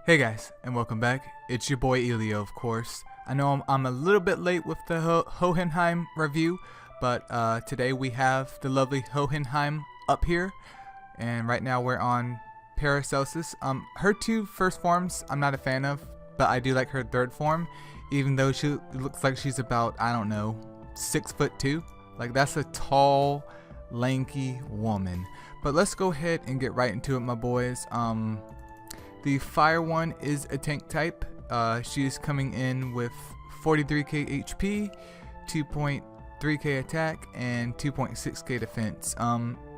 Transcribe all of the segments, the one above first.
Hey guys, and welcome back. It's your boy Eileo, of course. I know I'm a little bit late with the Hohenheim review, but today we have the lovely Hohenheim up here, and right now we're on Paracelsus. Her two first forms I'm not a fan of, but I do like her third form, even though she looks like she's about, I don't know, 6'2". Like, that's a tall, lanky woman. But let's go ahead and get right into it, my boys. The fire one is a tank type. She's coming in with 43k HP, 2.3k attack, and 2.6k defense.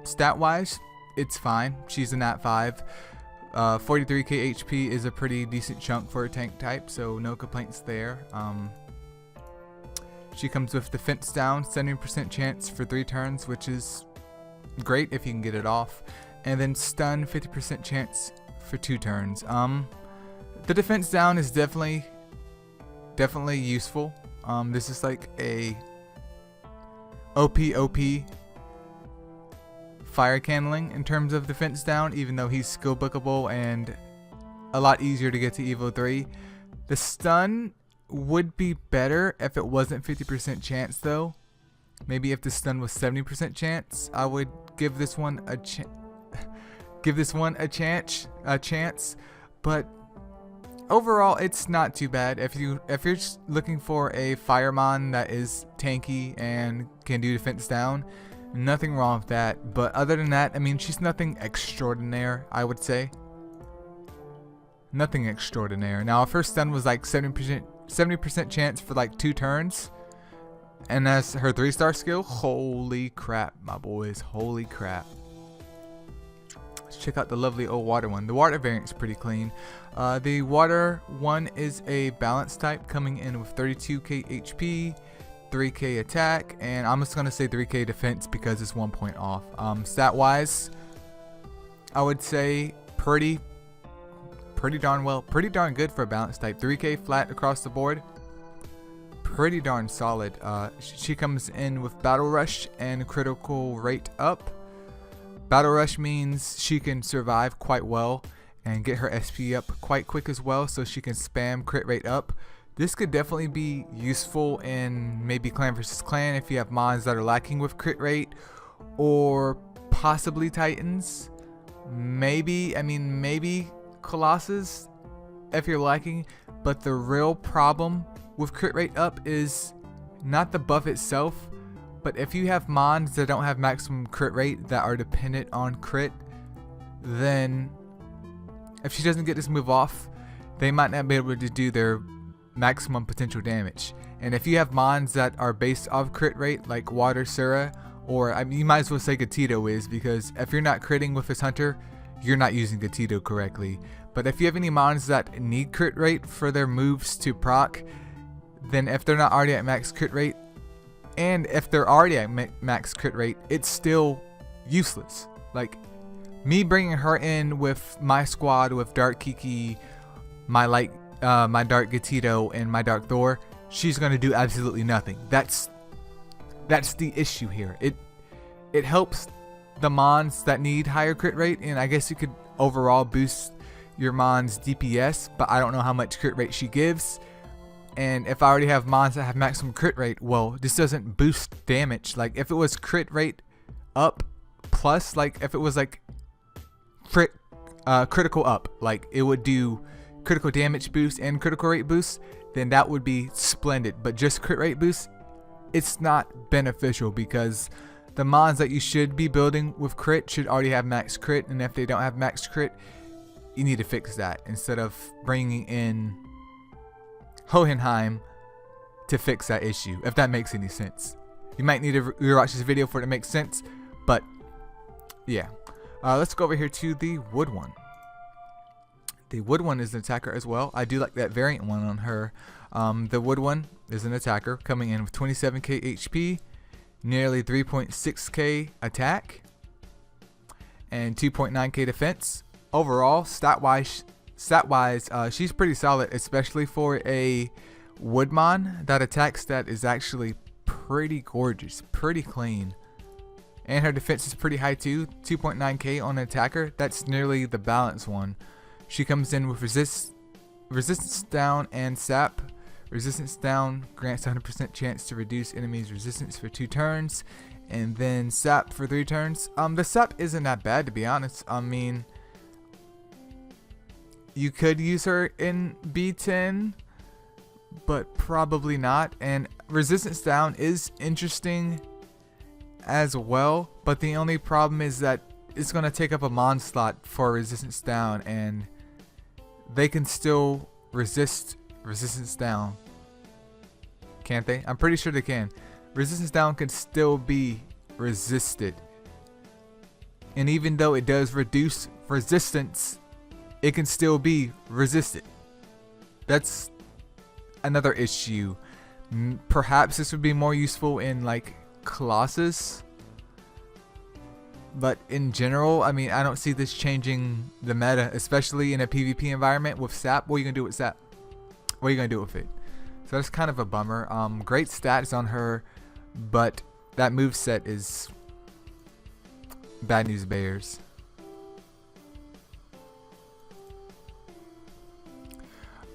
Stat wise, it's fine. She's a nat 5. 43k HP is a pretty decent chunk for a tank type, so no complaints there. She comes with defense down, 70% chance for 3 turns, which is great if you can get it off, and then stun, 50% chance for 2 turns. The defense down is definitely useful. This is like a OP fire candling in terms of defense down, even though he's skill bookable and a lot easier to get to Evo 3. The stun would be better if it wasn't 50% chance though. Maybe if the stun was 70% chance, I would give this one a chance, but overall it's not too bad. If you're just looking for a fireman that is tanky and can do defense down, nothing wrong with that. But other than that, I mean, she's nothing extraordinary, I would say. Nothing extraordinary. Now, if her stun was like 70% chance for like 2 turns, and that's her 3-star skill, holy crap, my boys, holy crap. Let's check out the lovely old water one. The water variant is pretty clean. The water one is a balance type, coming in with 32k HP, 3k attack, and I'm just gonna say 3k defense because it's 1 point off. Stat wise, I would say pretty darn good for a balance type. 3k flat across the board, pretty darn solid. She comes in with battle rush and critical rate up. Battle rush means she can survive quite well and get her SP up quite quick as well, so she can spam crit rate up. This could definitely be useful in maybe clan versus clan if you have mons that are lacking with crit rate, or possibly titans. Maybe colossus if you're lacking. But the real problem with crit rate up is not the buff itself, but if you have mons that don't have maximum crit rate that are dependent on crit, then if she doesn't get this move off, they might not be able to do their maximum potential damage. And if you have mons that are based off crit rate, like Water Sura, or you might as well say Gatito is, because if you're not critting with this hunter, you're not using Gatito correctly. But if you have any mons that need crit rate for their moves to proc, then if they're not already at max crit rate, and if they're already at max crit rate, it's still useless. Like, me bringing her in with my squad with Dark Kiki, my Dark Gatito, and my Dark Thor, she's gonna do absolutely nothing. That's the issue here. It helps the mons that need higher crit rate, and I guess you could overall boost your mons DPS, but I don't know how much crit rate she gives. And if I already have mons that have maximum crit rate, well, this doesn't boost damage. Like, if it was crit rate up plus, like if it was like critical up, like it would do critical damage boost and critical rate boost, then that would be splendid. But just crit rate boost, it's not beneficial, because the mons that you should be building with crit should already have max crit, and if they don't have max crit, you need to fix that instead of bringing in Hohenheim to fix that issue, if that makes any sense. You might need to rewatch this video for it to make sense, but yeah. Let's go over here to the wood one. The wood one is an attacker as well. I do like that variant one on her. The wood one is an attacker, coming in with 27k HP, nearly 3.6k attack, and 2.9k defense. Overall, stat wise, she's pretty solid, especially for a woodmon. That attack stat is actually pretty gorgeous, pretty clean. And her defense is pretty high too, 2.9k on an attacker. That's nearly the balance one. She comes in with resistance down and sap. Resistance down grants 100% chance to reduce enemies' resistance for 2 turns, and then sap for 3 turns. The sap isn't that bad, to be honest. I mean, you could use her in B10, but probably not. And resistance down is interesting as well, but the only problem is that it's going to take up a mon slot for resistance down, and they can still resist resistance down, can't they? I'm pretty sure they can. Resistance down can still be resisted, and even though it does reduce resistance, it can still be resisted. That's another issue. Perhaps this would be more useful in like Colossus, but in general, I mean, I don't see this changing the meta, especially in a PvP environment with sap. What are you gonna do with sap? What are you gonna do with it? So that's kind of a bummer. Great stats on her, but that moveset is bad news bears.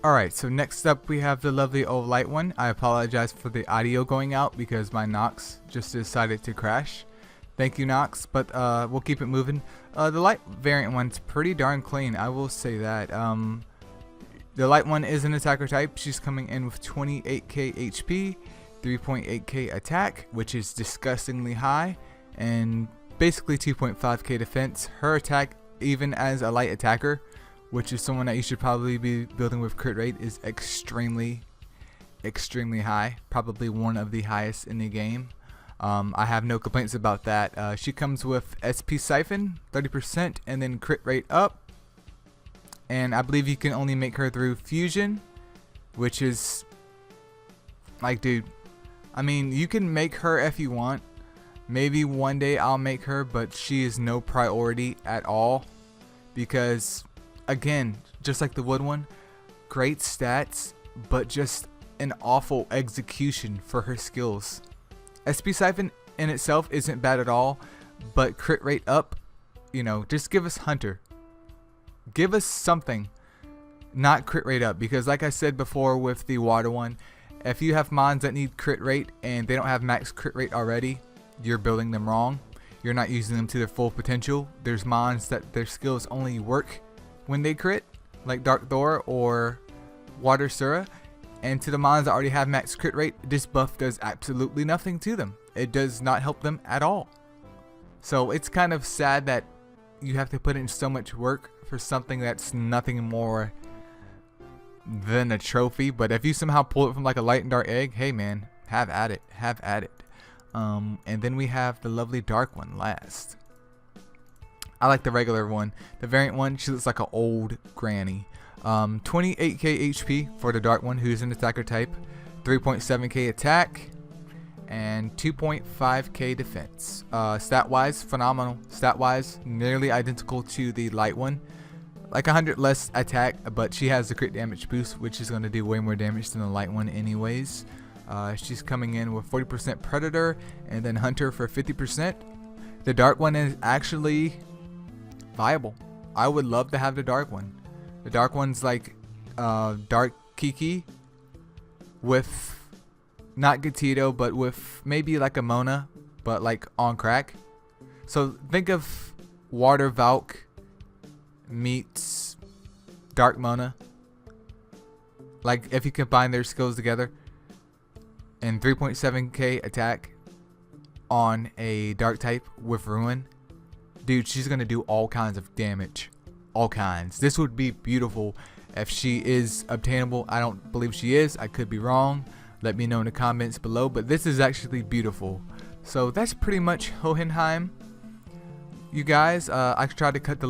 Alright, so next up we have the lovely old light one. I apologize for the audio going out because my Nox just decided to crash. Thank you, Nox, but we'll keep it moving. The light variant one's pretty darn clean, I will say that. The light one is an attacker type. She's coming in with 28k HP, 3.8k attack, which is disgustingly high, and basically 2.5k defense. Her attack, even as a light attacker, which is someone that you should probably be building with crit rate, is extremely high, probably one of the highest in the game. I have no complaints about that. She comes with SP Siphon, 30%, and then crit rate up. And I believe you can only make her through fusion, which is like, dude, I mean, you can make her if you want. Maybe one day I'll make her, but she is no priority at all, because again, just like the wood one, great stats, but just an awful execution for her skills. SP Siphon in itself isn't bad at all, but crit rate up, you know, just give us Hunter. Give us something, not crit rate up, because like I said before with the water one, if you have mons that need crit rate and they don't have max crit rate already, you're building them wrong. You're not using them to their full potential. There's mons that their skills only work when they crit, like Dark Thor or Water Sura, and to the mons that already have max crit rate, this buff does absolutely nothing to them. It does not help them at all. So it's kind of sad that you have to put in so much work for something that's nothing more than a trophy. But if you somehow pull it from like a light and dark egg, hey man, have at it, have at it. And then we have the lovely dark one last. I like the regular one. The variant one, she looks like an old granny. 28k HP for the dark one, who's an attacker type, 3.7k attack, and 2.5k defense. Stat wise, phenomenal. Stat wise, nearly identical to the light one. Like 100 less attack, but she has the crit damage boost, which is going to do way more damage than the light one anyways. She's coming in with 40% Predator and then Hunter for 50%. The dark one is actually viable. I would love to have the dark one. The dark one's like Dark Kiki with not Gatito, but with maybe like a Mona, but like on crack. So think of Water Valk meets Dark Mona. Like if you combine their skills together, and 3.7k attack on a dark type with Ruin, dude, she's gonna do all kinds of damage. All kinds. This would be beautiful if she is obtainable. I don't believe she is. I could be wrong. Let me know in the comments below, but this is actually beautiful. So that's pretty much Hohenheim, you guys. I tried to cut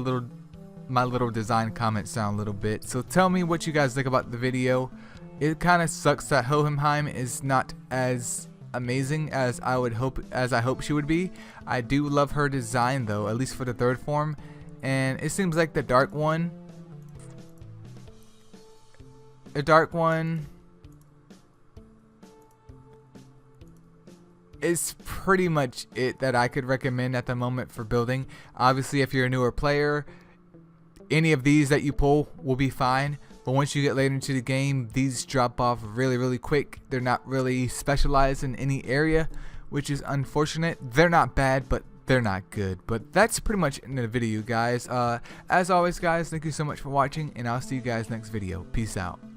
my little design comments down a little bit, so tell me what you guys think about the video. It kind of sucks that Hohenheim is not as amazing as I hope she would be. I do love her design though, at least for the third form, and it seems like the dark one is pretty much it that I could recommend at the moment for building. Obviously, if you're a newer player, any of these that you pull will be fine, But once you get later into the game, these drop off really quick. They're not really specialized in any area, which is unfortunate. They're not bad, but they're not good. But that's pretty much in the video, guys. As always, guys, thank you so much for watching, and I'll see you guys next video. Peace out.